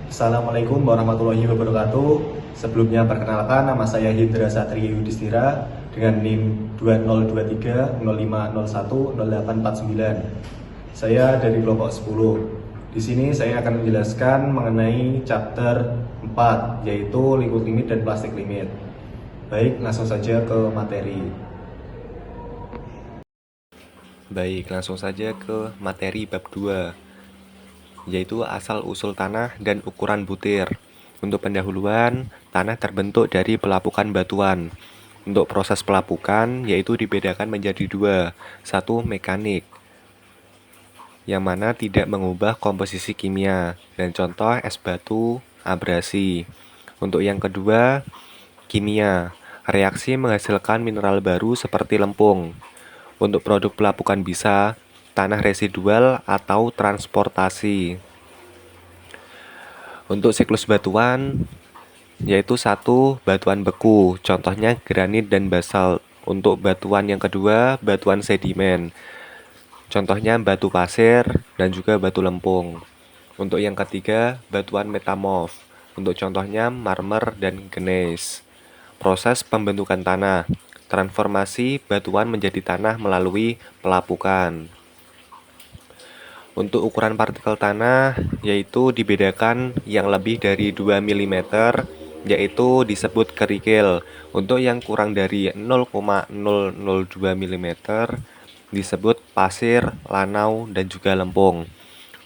Assalamualaikum warahmatullahi wabarakatuh. Sebelumnya perkenalkan, nama saya Hidra Satria Yudhistira dengan NIM 202305010849. Saya dari kelompok 10. Di sini saya akan menjelaskan mengenai chapter 4, yaitu liquid limit dan plastic limit. Baik, langsung saja ke materi. Baik, langsung saja ke materi bab 2, yaitu asal-usul tanah dan ukuran butir. Untuk pendahuluan, tanah terbentuk dari pelapukan batuan. Untuk proses pelapukan, yaitu dibedakan menjadi dua. Satu, mekanik, yang mana tidak mengubah komposisi kimia. Dan contoh, es batu, abrasi. Untuk yang kedua, kimia, reaksi menghasilkan mineral baru seperti lempung. Untuk produk pelapukan bisa tanah residual atau transportasi. Untuk siklus batuan, yaitu satu, batuan beku, contohnya granit dan basalt. Untuk batuan yang kedua, batuan sedimen, contohnya batu pasir dan juga batu lempung. Untuk yang ketiga, batuan metamorf, untuk contohnya marmer dan gneiss. Proses pembentukan tanah, transformasi batuan menjadi tanah melalui pelapukan. Untuk ukuran partikel tanah, yaitu dibedakan yang lebih dari 2 mm, yaitu disebut kerikil. Untuk yang kurang dari 0,002 mm, disebut pasir, lanau, dan juga lempung.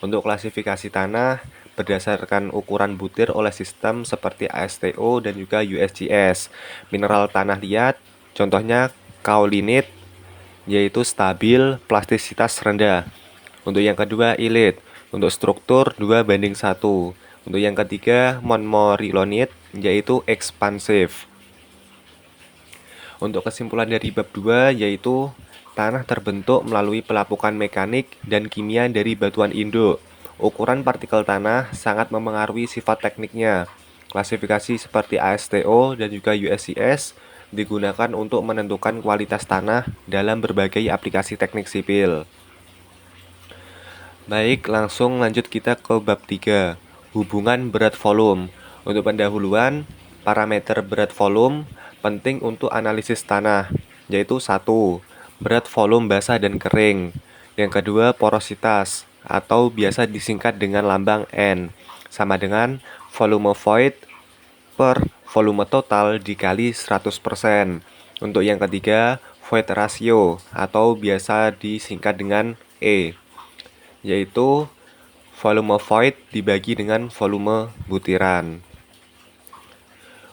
Untuk klasifikasi tanah, berdasarkan ukuran butir oleh sistem seperti ASTO dan juga USGS. Mineral tanah liat, contohnya kaolinit, yaitu stabil, plastisitas rendah. Untuk yang kedua, ilit. Untuk struktur 2:1. Untuk yang ketiga, montmorillonite, yaitu ekspansif. Untuk kesimpulan dari bab 2, yaitu tanah terbentuk melalui pelapukan mekanik dan kimia dari batuan induk. Ukuran partikel tanah sangat memengaruhi sifat tekniknya. Klasifikasi seperti ASTO dan juga USGS digunakan untuk menentukan kualitas tanah dalam berbagai aplikasi teknik sipil. Baik, langsung lanjut kita ke bab 3, hubungan berat volume. Untuk pendahuluan, parameter berat volume penting untuk analisis tanah, yaitu 1. Berat volume basah dan kering. Yang kedua, porositas, atau biasa disingkat dengan lambang N, sama dengan volume void per volume total dikali 100%. Untuk yang ketiga, void ratio, atau biasa disingkat dengan E, yaitu volume void dibagi dengan volume butiran.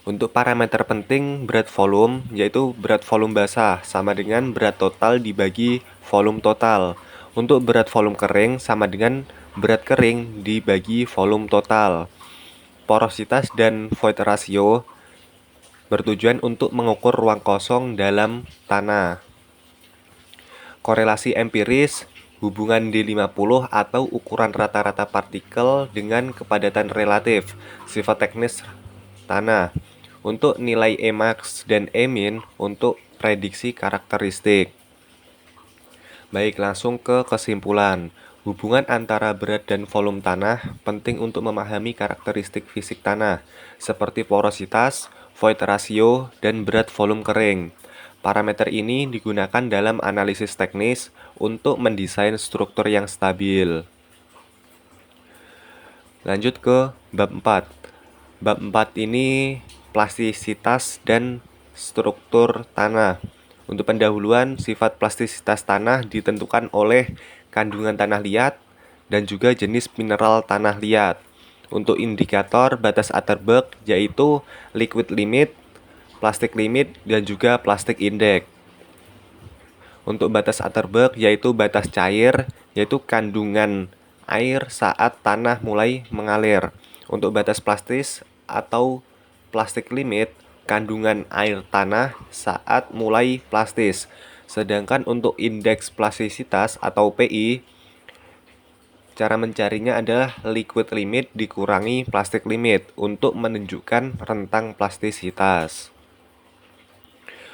Untuk parameter penting berat volume, yaitu berat volume basah sama dengan berat total dibagi volume total. Untuk berat volume kering sama dengan berat kering dibagi volume total. Porositas dan void ratio bertujuan untuk mengukur ruang kosong dalam tanah. Korelasi empiris, hubungan D50 atau ukuran rata-rata partikel dengan kepadatan relatif, sifat teknis tanah. Untuk nilai Emax dan Emin untuk prediksi karakteristik. Baik, langsung ke kesimpulan. Hubungan antara berat dan volume tanah penting untuk memahami karakteristik fisik tanah, seperti porositas, void ratio, dan berat volume kering. Parameter ini digunakan dalam analisis teknis untuk mendesain struktur yang stabil. Lanjut ke bab 4. Bab 4 ini plastisitas dan struktur tanah. Untuk pendahuluan, sifat plastisitas tanah ditentukan oleh kandungan tanah liat dan juga jenis mineral tanah liat. Untuk indikator batas Atterberg yaitu liquid limit, plastic limit, dan juga plastic index. Untuk batas Atterberg yaitu batas cair, yaitu kandungan air saat tanah mulai mengalir. Untuk batas plastis atau plastic limit, kandungan air tanah saat mulai plastis. Sedangkan untuk indeks plastisitas atau PI, cara mencarinya adalah liquid limit dikurangi plastic limit untuk menunjukkan rentang plastisitas.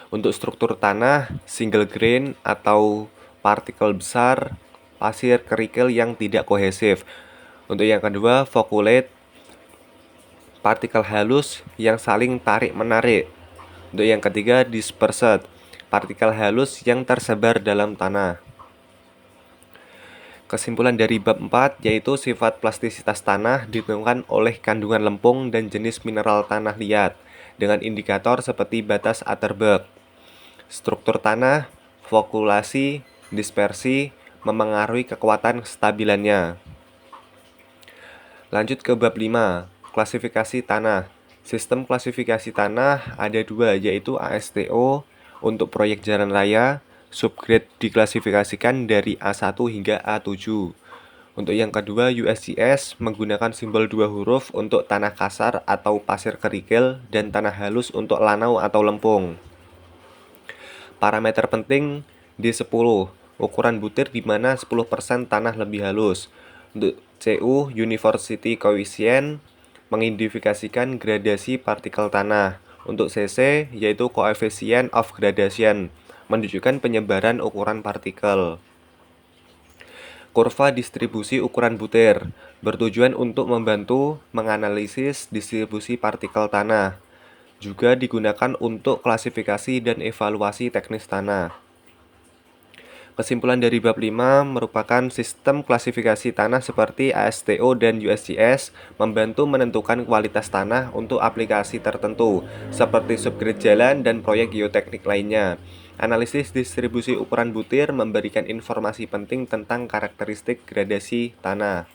Untuk struktur tanah, single grain atau partikel besar, pasir kerikil yang tidak kohesif. Untuk yang kedua, flocculate partikel halus yang saling tarik-menarik. Untuk yang ketiga, dispersed, partikel halus yang tersebar dalam tanah. Kesimpulan dari bab 4 yaitu sifat plastisitas tanah ditentukan oleh kandungan lempung dan jenis mineral tanah liat dengan indikator seperti batas Atterberg. Struktur tanah, flockulasi, dispersi memengaruhi kekuatan kestabilannya. Lanjut ke bab 5, klasifikasi tanah. Sistem klasifikasi tanah ada dua, yaitu ASTO untuk proyek jalan raya, subgrade diklasifikasikan dari A1 hingga A7. Untuk yang kedua, USGS menggunakan simbol dua huruf untuk tanah kasar atau pasir kerikil dan tanah halus untuk lanau atau lempung. Parameter penting D10, ukuran butir di mana 10% tanah lebih halus. Untuk CU, University Coefficient, mengidentifikasikan gradasi partikel tanah. Untuk CC, yaitu Coefficient of Gradation, menunjukkan penyebaran ukuran partikel. Kurva distribusi ukuran butir, bertujuan untuk membantu menganalisis distribusi partikel tanah. Juga digunakan untuk klasifikasi dan evaluasi teknis tanah. Kesimpulan dari bab 5 merupakan sistem klasifikasi tanah seperti ASTO dan USGS membantu menentukan kualitas tanah untuk aplikasi tertentu, seperti subgrade jalan dan proyek geoteknik lainnya. Analisis distribusi ukuran butir memberikan informasi penting tentang karakteristik gradasi tanah.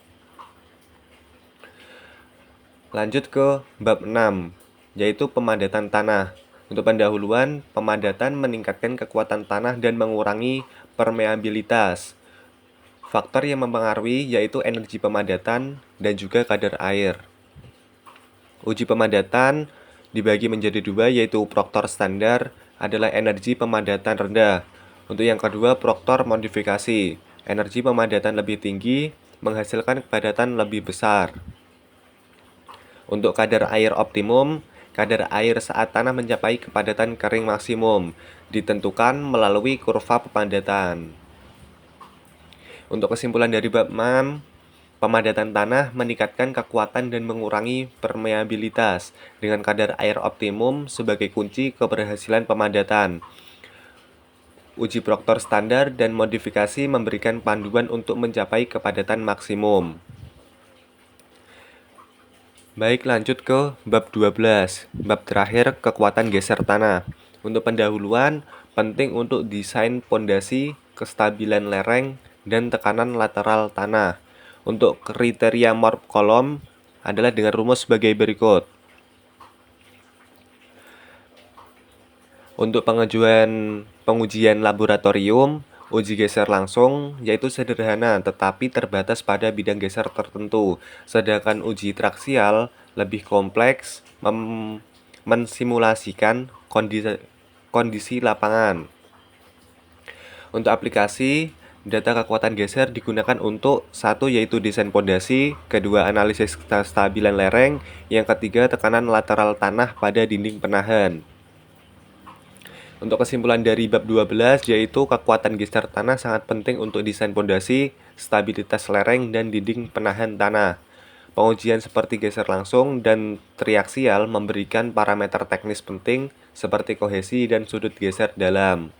Lanjut ke bab 6, yaitu pemadatan tanah. Untuk pendahuluan, pemadatan meningkatkan kekuatan tanah dan mengurangi permeabilitas. Faktor yang mempengaruhi yaitu energi pemadatan dan juga kadar air. Uji pemadatan dibagi menjadi dua, yaitu proktor standar adalah energi pemadatan rendah. Untuk yang kedua, proktor modifikasi. Energi pemadatan lebih tinggi menghasilkan kepadatan lebih besar. Untuk kadar air optimum, kadar air saat tanah mencapai kepadatan kering maksimum ditentukan melalui kurva pemadatan. Untuk kesimpulan dari bab 6, pemadatan tanah meningkatkan kekuatan dan mengurangi permeabilitas dengan kadar air optimum sebagai kunci keberhasilan pemadatan. Uji proktor standar dan modifikasi memberikan panduan untuk mencapai kepadatan maksimum. Baik, lanjut ke bab 12, bab terakhir, kekuatan geser tanah. Untuk pendahuluan, penting untuk desain pondasi, kestabilan lereng, dan tekanan lateral tanah. Untuk kriteria morp kolom adalah dengan rumus sebagai berikut. Untuk pengujian laboratorium, uji geser langsung yaitu sederhana tetapi terbatas pada bidang geser tertentu, sedangkan uji traksial lebih kompleks mensimulasikan kondisi lapangan. Untuk aplikasi, data kekuatan geser digunakan untuk satu yaitu desain pondasi, kedua analisis kestabilan lereng, yang ketiga tekanan lateral tanah pada dinding penahan. Untuk kesimpulan dari bab 12 yaitu kekuatan geser tanah sangat penting untuk desain pondasi, stabilitas lereng, dan dinding penahan tanah. Pengujian seperti geser langsung dan triaksial memberikan parameter teknis penting seperti kohesi dan sudut geser dalam.